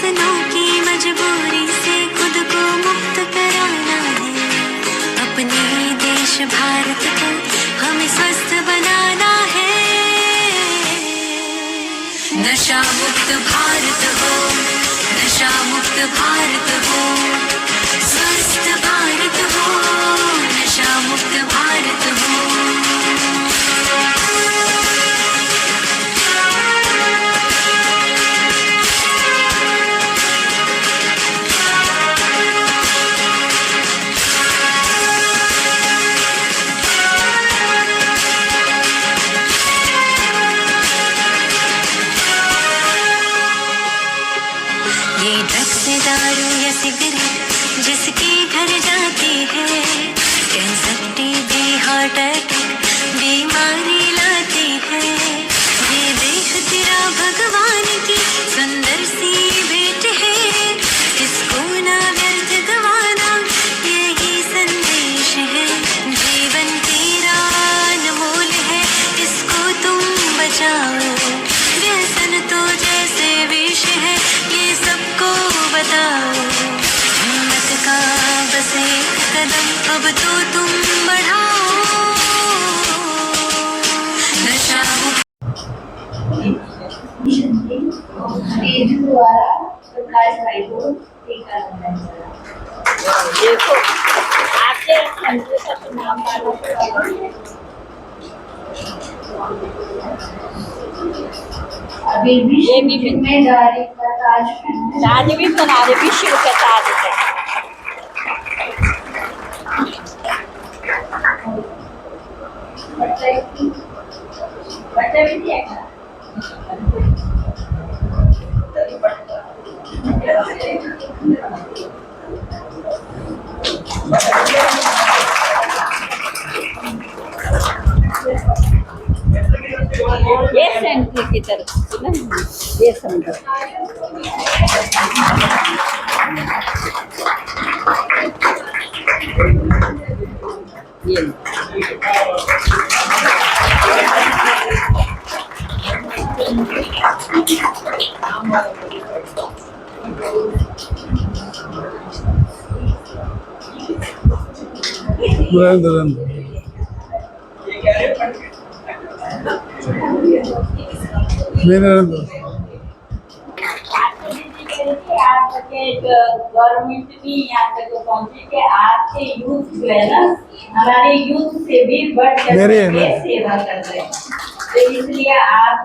सपनों की मजबूरी से खुद को मुक्त कराना है। अपने देश भारत को हमें स्वस्थ बनाना है। नशा मुक्त भारत हो, नशा मुक्त भारत हो, स्वस्थ भारत हो, नशा मुक्त भारत हो। ये ड्रग्स दारू या सिगरेट जिसके घर जाती है, कैंसर टीबी हार्ट अटैक बीमारी लाती है। ये देख तेरा भगवान की सुंदर सी भेंट है, इसको ना व्यर्थ गवाना यही संदेश है। जीवन तेरा अनमोल है, इसको तुम बचाओ। व्यसन तो जैसे विष है, ये सबको बताओ। हिम्मत का बस एक कदम अब तो तुम बढ़ाओ। नशा द्वारा प्रकाश भाई को टीका लगाया। देखो आपके संतोष का नाम अभी भी जिम्मेदारी का ताज भी बना रहे, विश्व का ताज है। बच्चा भी दिया ये सेंटर की तरफ से ना, ये सेंटर ये गवर्नमेंट भी यहाँ तक पहुँचे कि आपके यूथ जो है ना, हमारे यूथ से भी बढ़ कर सेवा कर रहे हैं। तो इसलिए आप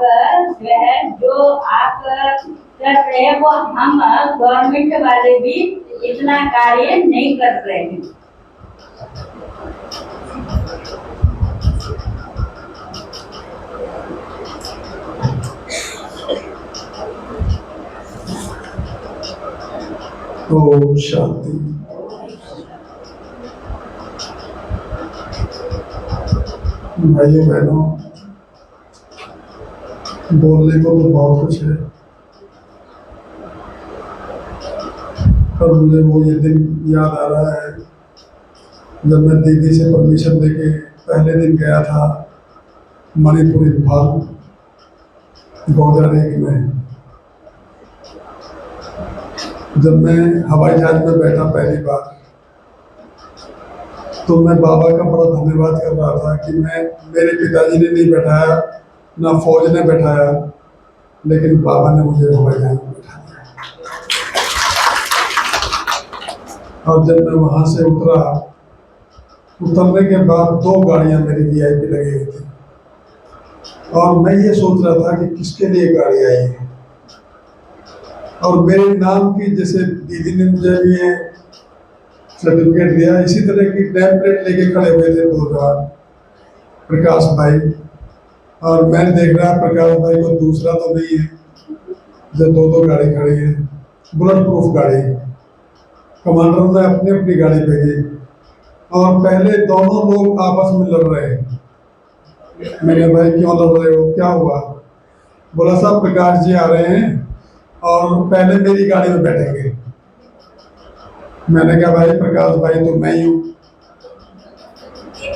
जो है जो आप कर रहे हैं वो हम गवर्नमेंट वाले भी इतना कार्य नहीं कर रहे हैं। ओम शांति। भाइयों बहनों, बोलने को तो बहुत कुछ है, पर मुझे वो ये दिन याद आ रहा है जब मैं दीदी से परमिशन लेके पहले दिन गया था मणिपुर इम्फाल गोजर में। जब मैं हवाई जहाज में बैठा पहली बार, तो मैं बाबा का बड़ा धन्यवाद कर रहा था कि मेरे पिताजी ने नहीं बैठाया, ना फौज ने बैठाया, लेकिन बाबा ने मुझे हवाई जहाज में बैठा दिया। और जब मैं वहां से उतरने के बाद 2 गाड़ियां मेरी VIP लगी हुई थी, और मैं ये सोच रहा था कि किसके लिए गाड़ी आई है। और मेरे नाम की, जैसे दीदी ने मुझे भी ये सर्टिफिकेट दिया, इसी तरह की नेम प्लेट लेके खड़े हुए थे 2 जवान, प्रकाश भाई। और मैं देख रहा प्रकाश भाई को दूसरा तो नहीं है, जो 2 गाड़ी खड़ी है, बुलेट प्रूफ गाड़ी। कमांडर ने अपनी अपनी गाड़ी भेजी और पहले दोनों लोग आपस में लड़ रहे हैं। मैंने भाई क्यों लड़ रहे हो, क्या हुआ? बोला साहब प्रकाश जी आ रहे हैं और पहले मेरी गाड़ी में बैठेंगे। मैंने कहा भाई प्रकाश भाई तो मैं ही हूँ।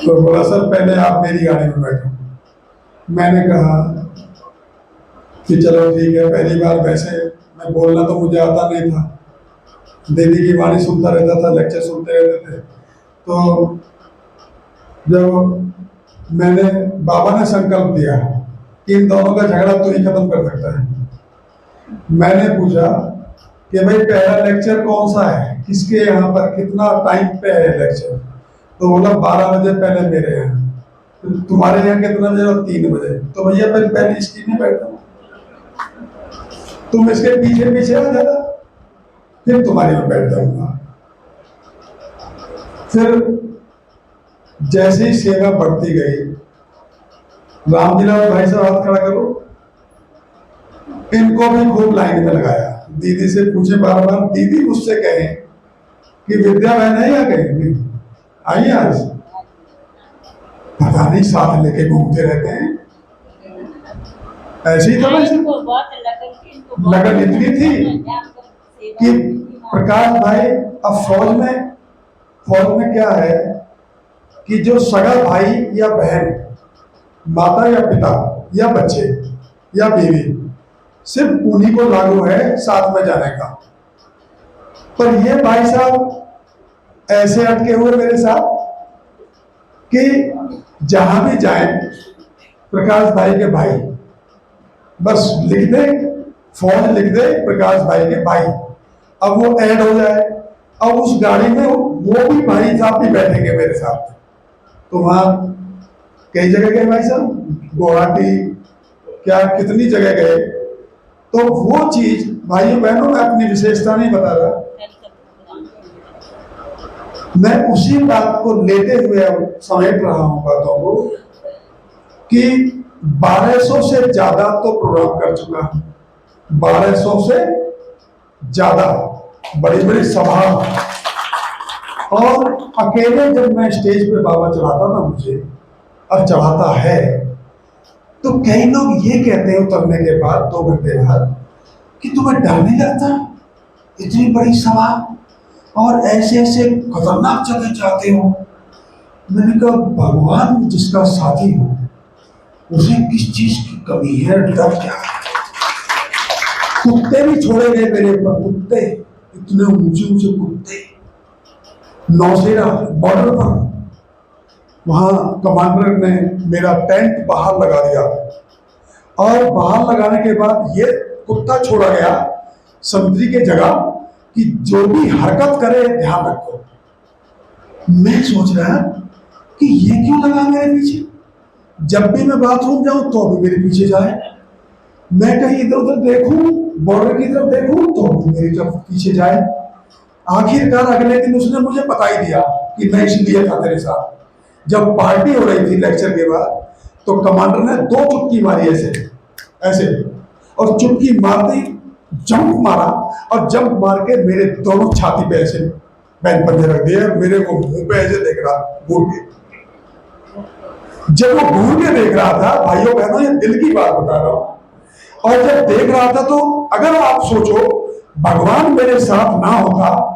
तो बोला सर पहले आप मेरी गाड़ी में बैठो। मैंने कहा कि चलो ठीक है, पहली बार वैसे मैं बोलना तो मुझे आता नहीं था, दीदी की वाणी सुनता रहता था, लेक्चर सुनते रहते थे। तो जब मैंने बाबा ने संकल्प दिया कि इन दोनों का झगड़ा तू ही खत्म कर सकता है, मैंने पूछा कि भाई पहला लेक्चर कौन सा है, किसके यहाँ पर कितना टाइम पे है लेक्चर, तो बोला 12 बजे पहले मेरे यहाँ। तो तुम्हारे यहाँ कितना बजे? 3 बजे। तो भैया फिर पहले इसकी नहीं बैठता, तुम इसके पीछे पीछे आ जाना, फिर तुम्हारे में बैठ जाऊंगा। फिर जैसे ही सेवा बढ़ती गई, रामजिला भाई साहब हाथ खड़ा करो, इनको भी खूब लाइन में लगाया। दीदी से पूछे बार बार, दीदी मुझसे कहे कि विद्या बहन है या कहीं आई आज, पता नहीं साथ लेके घूमते रहते हैं। ऐसे ही था ना, लगन इतनी थी कि प्रकाश भाई अब फौज में क्या है कि जो सगा भाई या बहन, माता या पिता या बच्चे या बीवी, सिर्फ उन्हीं को लागू है साथ में जाने का। पर ये भाई साहब ऐसे अटके हुए मेरे साथ कि जहां भी जाए प्रकाश भाई के भाई, बस लिख दे, फौज लिख दे प्रकाश भाई के भाई, अब वो ऐड हो जाए। अब उस गाड़ी में वो भी भाई साहब भी बैठेंगे मेरे साथ। तो वहां कई जगह गए भाई साहब, गुवाहाटी क्या कितनी जगह गए। तो वो चीज भाइयों बहनों, मैं अपनी विशेषता नहीं बता रहा, मैं उसी बात को लेते हुए अब समेट रहा हूं बातों को कि 1200 से ज्यादा तो प्रोग्राम कर चुका हूं, 1200 से ज्यादा बड़ी बड़ी सभा। और अकेले जब मैं स्टेज पे बाबा चढ़ाता था मुझे, और चढ़ाता है, तो कई लोग ये कहते हैं उतरने के बाद 2 घंटे बाद कि तुम्हें डर नहीं लगता, इतनी बड़ी सभा और ऐसे ऐसे खतरनाक जगह जाते हो। मैंने कहा भगवान जिसका साथी हो उसे किस चीज की कमी है, डर क्या है। कुत्ते भी छोड़े गए मेरे ऊपर, कुत्ते, इतने ऊंचे ऊंचे कुत्ते। नौसेना बॉर्डर पर, वहां कमांडर ने मेरा टेंट बाहर लगा दिया, और बाहर लगाने के बाद ये कुत्ता छोड़ा गया समुद्री के जगह कि जो भी हरकत करे ध्यान रखो। मैं सोच रहा कि ये क्यों लगा मेरे पीछे, जब भी मैं बाथरूम जाऊं तो भी मेरे पीछे जाए, मैं कहीं इधर उधर देखूं, बॉर्डर की तरफ देखूं तो भी मेरी तरफ पीछे जाए। आखिरकार अगले दिन उसने मुझे बता ही दिया कि मैं इसलिए था तेरे साथ। जब पार्टी हो रही थी लेक्चर के बाद, तो कमांडर ने 2 चुटकी मारी ऐसे ऐसे, और चुटकी मारते जंप मारा, और जंप मार के मेरे दोनों छाती पे ऐसे पैन पंजे रख दिए, मेरे को मुंह पे ऐसे देख रहा घूर के। जब वो घूर के देख रहा था, भाइयों बहनों ये दिल की बात बता रहा हूं, और जब देख रहा था तो अगर आप सोचो भगवान मेरे साथ ना होता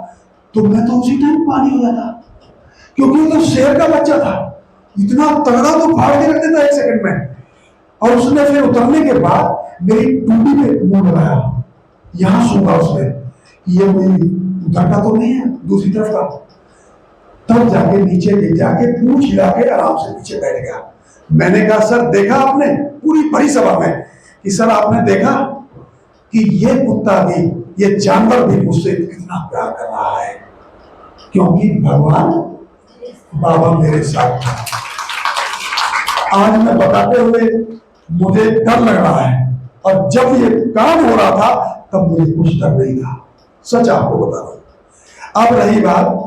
तो मैं तो उसी टाइम पानी हो जाता, क्योंकि वो तो शेर का बच्चा था, इतना तगड़ा तो फाड़ के रख देता 1 सेकंड में। और उसने फिर उतरने के बाद मेरी टूटी पे मुंह लगाया, यहां सूंघा उसने, ये मेरी उतरता तो नहीं है दूसरी तरफ का। तब जाके नीचे ले जाके पूंछ हिला के आराम से नीचे बैठ गया। मैंने कहा सर देखा आपने, पूरी बड़ी सभा में, कि सर आपने देखा कि ये कुत्ता भी, ये जानवर भी मुझसे कितना प्यार कर रहा है, क्योंकि भगवान बाबा मेरे साथ था। आज मैं बताते हुए मुझे डर लग रहा है, और जब ये काम हो रहा था तब मुझे कुछ डर नहीं था, सच आपको बता रहा हूं। अब रही बात,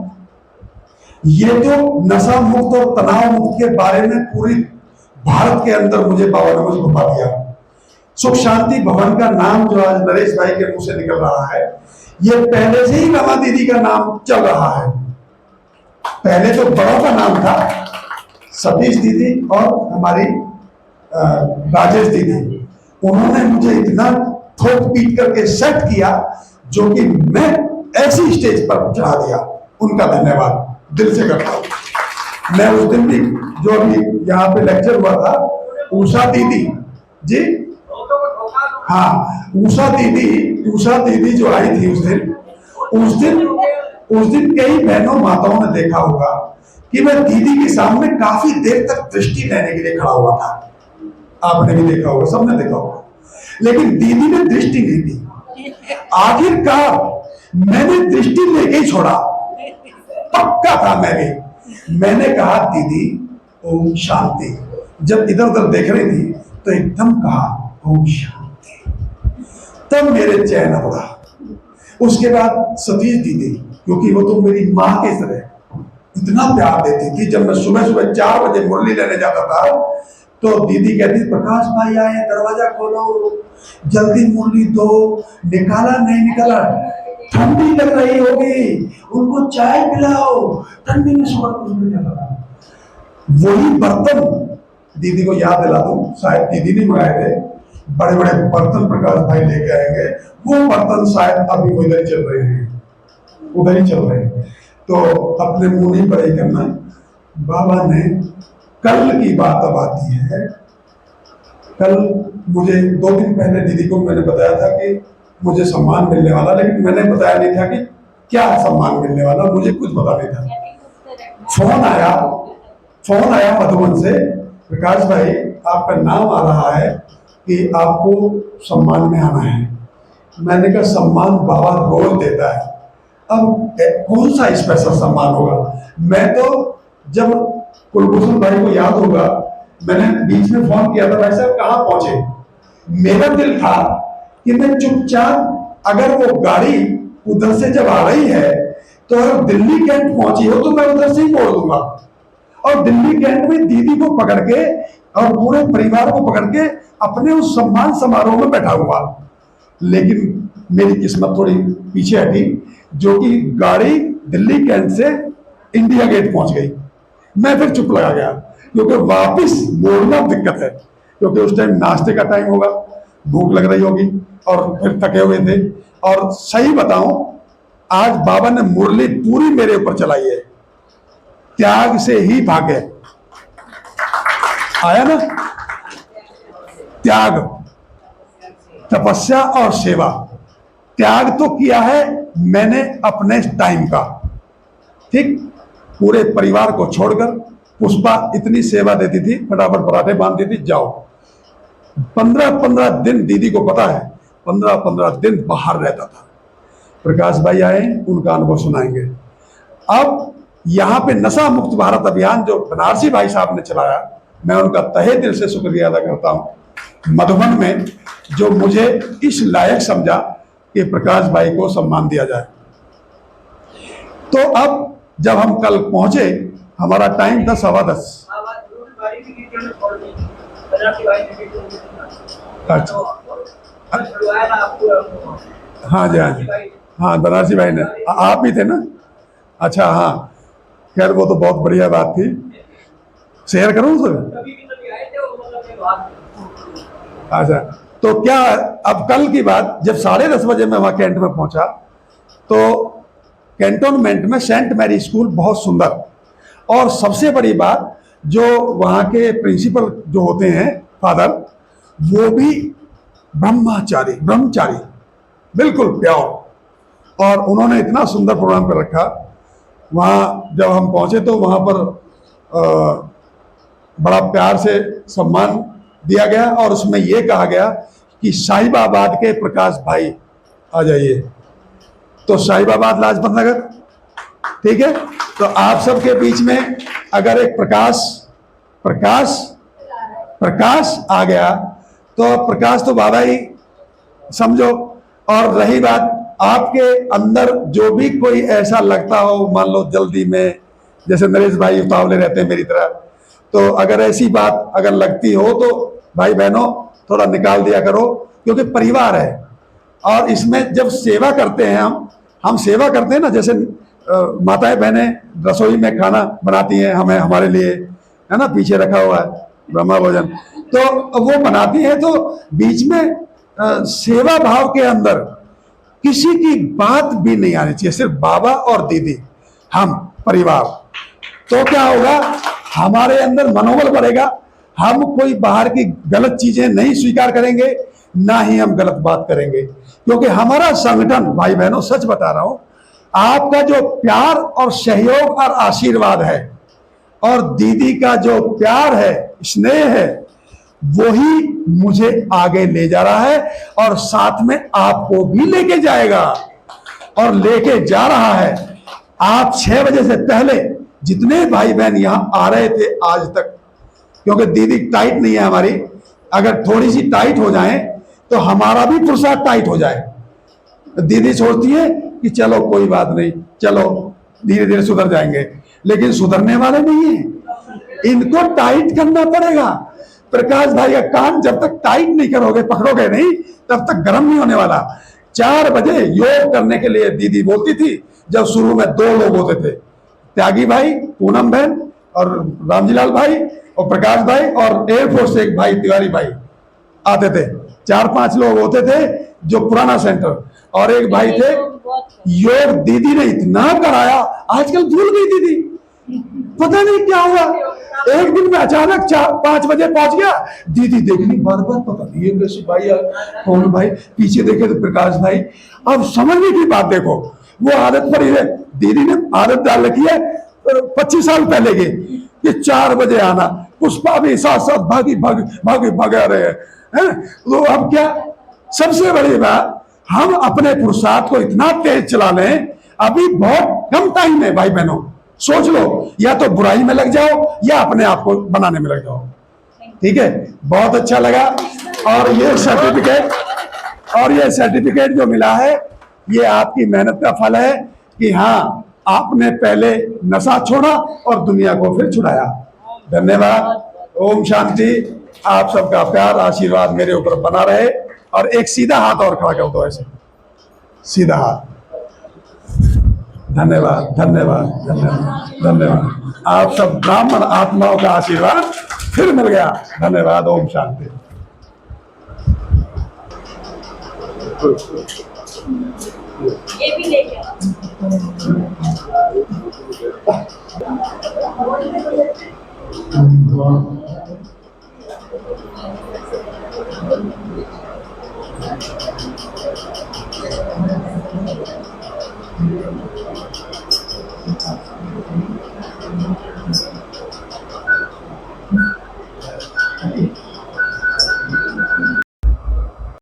ये जो नशा मुक्त और तनाव मुक्त के बारे में पूरी भारत के अंदर मुझे बाबा ने मुझे घुमा दिया। सुख शांति भवन का नाम जो आज नरेश भाई के मुंह से निकल रहा है, ये पहले से ही रमा दीदी का नाम चल रहा है। पहले तो बड़ों का नाम था, सतीश दीदी और हमारी राजेश दीदी, उन्होंने मुझे इतना ठोक पीट करके सेट किया, जो कि मैं ऐसी स्टेज पर चढ़ा दिया। उनका धन्यवाद दिल से करता हूं। मैं उस दिन भी जो अभी यहाँ पे लेक्चर हुआ था, उषा दीदी जी, हाँ, उषा दीदी जो आई थी उस दिन कई बहनों माताओं ने देखा होगा कि मैं दीदी के सामने काफी देर तक दृष्टि लेने के लिए खड़ा हुआ था। आपने भी देखा होगा, सबने देखा होगा, लेकिन दीदी ने दृष्टि नहीं दी। आखिरकार मैंने दृष्टि लेके ही छोड़ा, पक्का था मैं भी। मैंने कहा दीदी ओम शांति। जब इधर उधर देख रही थी तो एकदम कहा ओम शांति, तब मेरे चैन उड़ा। उसके बाद सतीश दीदी, क्योंकि वो तो मेरी माँ के तरह इतना प्यार देती थी, जब मैं सुबह सुबह 4 बजे मुरली लेने जाता था तो दीदी कहती प्रकाश भाई आए, दरवाजा खोलो, जल्दी मुरली दो। निकाला नहीं निकाला, ठंडी लग रही होगी, उनको चाय पिलाओ, ठंडी में सुबह कुछ नहीं जाता था। वही बर्तन दीदी को याद दिला दूं, शायद दीदी ने मंगाए थे, बड़े बड़े बर्तन प्रकाश भाई लेके आएंगे, वो बर्तन शायद अभी उधर ही चल रहे हैं, उधर ही चल रहे हैं। तो अपने मुंह नहीं पर ही करना। बाबा ने कल की बात अब आती है। कल मुझे 2 दिन पहले दीदी को मैंने बताया था कि मुझे सम्मान मिलने वाला, लेकिन मैंने बताया नहीं था कि क्या सम्मान मिलने वाला, मुझे कुछ पता नहीं था। फोन आया मधुबन से, प्रकाश भाई आपका नाम आ रहा है कि आपको सम्मान में आना है। मैंने कहा सम्मान बाबा रोज देता है, अब कौन सा स्पेशल सम्मान होगा। मैं तो जब कुलभूषण भाई को याद होगा, मैंने बीच में फोन किया था, भाई साहब कहाँ पहुंचे। मेरा दिल था कि मैं चुपचाप, अगर वो गाड़ी उधर से जब आ रही है तो अगर दिल्ली कैंट पहुंची हो तो मैं उधर से ही मोड़ दूंगा, और दिल्ली कैंट में दीदी को पकड़ के और पूरे परिवार को पकड़ के अपने उस सम्मान समारोह में बैठा हुआ। लेकिन मेरी किस्मत थोड़ी पीछे हटी, जो कि गाड़ी दिल्ली कैंट से इंडिया गेट पहुंच गई। मैं फिर चुप लगा गया, क्योंकि वापस मोड़ना दिक्कत है, क्योंकि उस टाइम नाश्ते का टाइम होगा, भूख लग रही होगी और फिर थके हुए थे। और सही बताऊं, आज बाबा ने मुरली पूरी मेरे ऊपर चलाई है, त्याग से ही भागे। आया ना, त्याग, तपस्या और सेवा। त्याग तो किया है मैंने अपने टाइम का, ठीक, पूरे परिवार को छोड़कर। पुष्पा इतनी सेवा देती थी, फटाफट पराठे बांधती थी, जाओ। 15-15 दिन, दीदी को पता है, 15-15 दिन बाहर रहता था। प्रकाश भाई आए, उनका अनुभव सुनाएंगे। अब यहाँ पे नशा मुक्त भारत अभियान जो बनारसी भाई साहब ने चलाया, मैं उनका तहे दिल से शुक्रिया अदा करता हूँ। मधुबन में जो मुझे इस लायक समझा कि प्रकाश भाई को सम्मान दिया जाए। तो अब जब हम कल पहुंचे, हमारा टाइम था 10:15। अच्छा, हाँ जी, हाँ जी, हाँ, बनारसी भाई ने, आप भी थे ना। अच्छा, हाँ, खैर वो तो बहुत बढ़िया बात थी। शेयर करूं सर? अच्छा, तो क्या, अब कल की बात, जब 10:30 बजे मैं वहां कैंट में पहुंचा, तो कैंटोनमेंट में सेंट मैरी स्कूल बहुत सुंदर, और सबसे बड़ी बात, जो वहाँ के प्रिंसिपल जो होते हैं फादर, वो भी ब्रह्मचारी, बिल्कुल प्योर, और उन्होंने इतना सुंदर प्रोग्राम कर रखा। वहाँ जब हम पहुँचे तो वहाँ पर बड़ा प्यार से सम्मान दिया गया, और उसमें ये कहा गया कि साहिबाबाद के प्रकाश भाई आ जाइए। तो साहिबाबाद लाजपत नगर, ठीक है। तो आप सबके बीच में अगर एक प्रकाश आ गया तो प्रकाश तो बाबा ही समझो। और रही बात, आपके अंदर जो भी कोई ऐसा लगता हो, मान लो जल्दी में, जैसे नरेश भाई उतावले रहते हैं मेरी तरह, तो अगर ऐसी बात अगर लगती हो तो भाई बहनों थोड़ा निकाल दिया करो, क्योंकि परिवार है। और इसमें जब सेवा करते हैं, हम सेवा करते हैं ना, जैसे माताएं बहनें रसोई में खाना बनाती हैं हमें, हमारे लिए, है ना, पीछे रखा हुआ है ब्रह्मा भोजन, तो वो बनाती है, तो बीच में सेवा भाव के अंदर किसी की बात भी नहीं आनी चाहिए, सिर्फ बाबा और दीदी, हम परिवार। तो क्या होगा, हमारे अंदर मनोबल बढ़ेगा, हम कोई बाहर की गलत चीजें नहीं स्वीकार करेंगे, ना ही हम गलत बात करेंगे, क्योंकि हमारा संगठन, भाई बहनों सच बता रहा हूं, आपका जो प्यार और सहयोग और आशीर्वाद है और दीदी का जो प्यार है, स्नेह है, वही मुझे आगे ले जा रहा है और साथ में आपको भी लेके जाएगा और लेके जा रहा है। आप 6 बजे से पहले जितने भाई बहन यहां आ रहे थे आज तक, क्योंकि दीदी टाइट नहीं है हमारी, अगर थोड़ी सी टाइट हो जाए तो हमारा भी पुरुषार्थ टाइट हो जाए। दीदी सोचती है कि चलो कोई बात नहीं, चलो धीरे धीरे सुधर जाएंगे, लेकिन सुधरने वाले नहीं है, इनको टाइट करना पड़ेगा। प्रकाश भाई का कान जब तक टाइट नहीं करोगे, पकड़ोगे नहीं, तब तक गर्म नहीं होने वाला। 4 बजे योग करने के लिए दीदी बोलती थी, जब शुरू में 2 लोग होते थे, त्यागी भाई, पूनम बहन और रामजीलाल भाई और प्रकाश भाई और एयरफोर्स से एक भाई तिवारी भाई आते थे। 4-5 लोग होते थे जो पुराना सेंटर, और एक भाई थे। योग दीदी ने इतना कराया, आजकल भूल गई दीदी, पता नहीं क्या हुआ। एक दिन में अचानक 4-5 बजे पहुंच गया, दीदी देखनी बार बार, पता नहीं ये कैसे भाई, कौन भाई, पीछे देखे तो प्रकाश भाई। अब समझने की बात देखो, वो आदत पड़ी है, दीदी ने आदत डाल रखी है 25 साल पहले की, कि 4 बजे आना। पुष्पा भी साथ साथ भागा रहे हैं। तो अब क्या, सबसे बड़ी बात, हम अपने पुरुषार्थ को इतना तेज चला लें, अभी बहुत कम टाइम है भाई बहनों, सोच लो, या तो बुराई में लग जाओ या अपने आप को बनाने में लग जाओ। ठीक है, बहुत अच्छा लगा। और ये सर्टिफिकेट जो मिला है, ये आपकी मेहनत का फल है कि हाँ, आपने पहले नशा छोड़ा और दुनिया को फिर छुड़ाया। धन्यवाद। ओम शांति। आप सबका प्यार आशीर्वाद मेरे ऊपर बना रहे। और एक सीधा हाथ और खड़ा कर दो, ऐसे सीधा हाथ। धन्यवाद धन्यवाद धन्यवाद धन्यवाद। आप सब ब्राह्मण आत्माओं का आशीर्वाद फिर मिल गया। धन्यवाद। ओम शांति। ये भी लेके आओ।